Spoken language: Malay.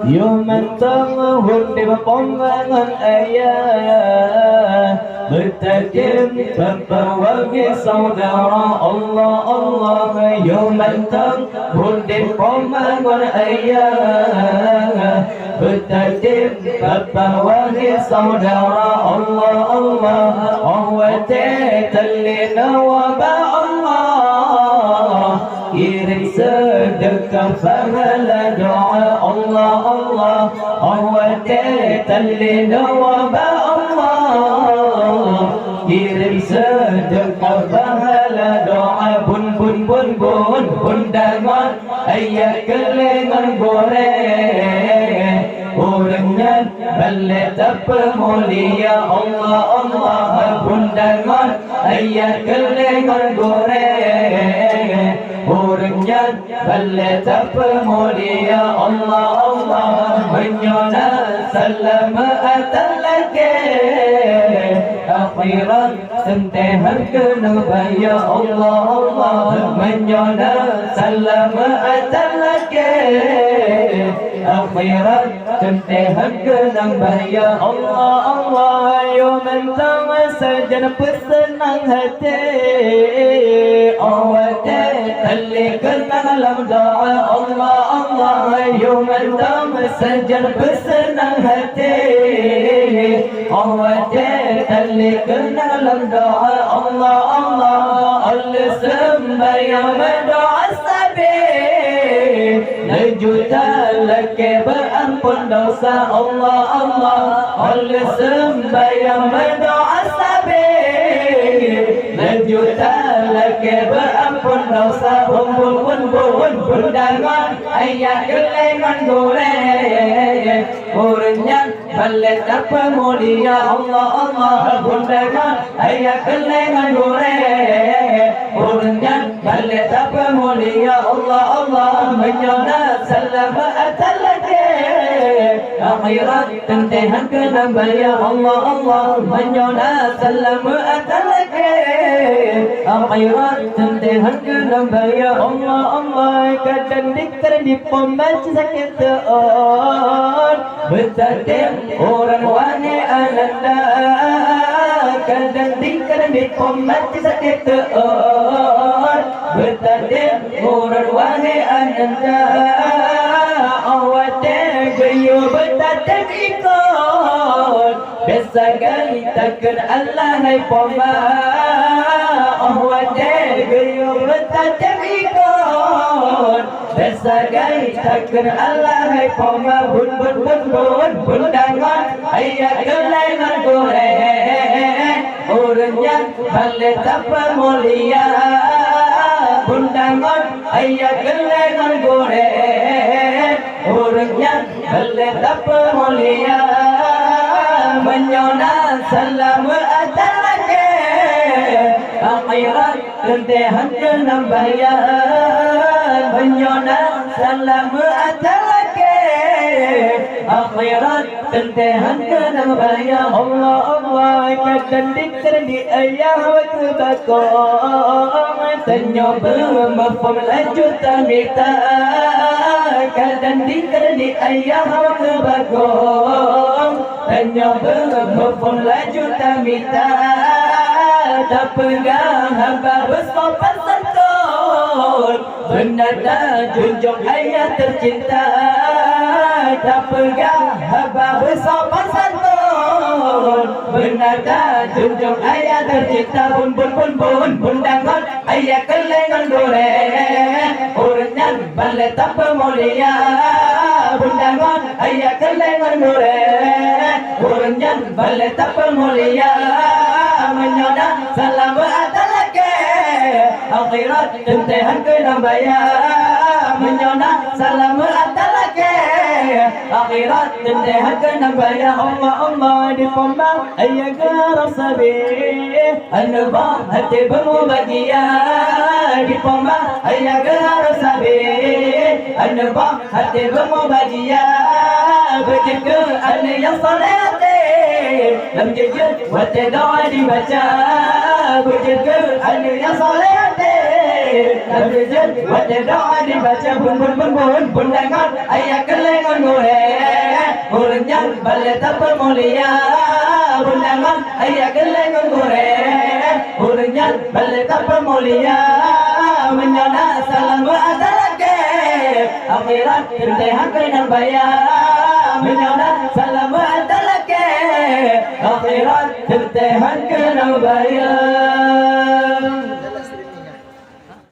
Yumantang di pepomangan ayah bertajam berbagi saudara Allah Allah. Yumantang di pepomangan ayah bertajam berbagi saudara Allah Allah. Awatallina waba Allah kirim sedekah pahala doa Allah Allah. Awatallina waba Allah kirim sedekah pahala doa. Bun dangan ayah kelengan goreng orangnya balik apa mulia Allah Allah. Bundangan ayah kelengan goreng orangnya balik apa mulia Allah Allah. Menyona salamatan lagi akhirat sentihan kena baya Allah Allah. Menyona salamatan lagi akhirat sentihan kena baya Allah Allah. Yo mentang saja pesenang hati awat tali kena dalam doa Allah Allah. Yo mentang saja pesenang hati awat tali kena dalam doa Allah Allah. Allah sembahyang berdoa sabit juta laki berampun dosa Allah Allah. Allah sembahyang berdoa sabit juta laki berampun dosa. Bun dangan ayah kelengan goreng orangnya balik apa mulia Allah Allah. Bun dangan ayah kelengan goreng orangnya balik apa mulia Allah Allah. Menyona salamatan lagi akhirat tentihan kena baya Allah Allah. Menyona salamatan lagi akhirat tentihan kena baya Allah Allah. Kadang dikir di pembaca sakit on bertadim orang wani ananda. Kadang dikir di pembaca sakit on bertadim orang wani ananda. Awat gayu bertadim ikut biasa kali takkan Allah hai poma. Awat gayu bertadim ikut biasa kali takkan Allah hai poma. Bun dangan ayah kelengan goreng orangnya balik apa mulia. Bun dangan ayah kelengan goreng orangnya balik apa mulia. Menyona salamatan lagi akhirat tentihan kena baya. Menyona salamatan lagi akhirat tentihan kena baya Allah Allah. Kadang dikir di ayah waktu bakong tanya bermafum laju tamita. Kadang dikir di ayah waktu bakong tanya bermafum laju tamita. Tak pegang hamba bersopan santun bernada junjung ayah tercinta. Tak pegang hamba bersopan santun bernada junjung ayah tercinta. Bun dangan ayah kelengan goreng orangnya balik tak pemulia. Bun dangan ayah kelengan goreng orangnya balik tak pemulia. Menyona salamatan lagi akhirat tentihan kena baya. Menyona salamatan lagi akhirat tentihan kena baya Allah Allah. Di pembang ayah garang sabit anubah hati bermubagia. Di pembang ayah garang sabit anubah hati bermubagia. Berjaga ane yang soleh lam jujur wate doa dibaca. Berjaga ane yang soleh lam jujur wate doa dibaca. Bun dangan ayah kelengan goreng Hurungan balik apa mulia Undangan ayah geleng gore Hurungan balik apa mulia Menyana salam atalake Akhirat intihan kena bayar Menyana salam atalake Akhirat intihan kena bayar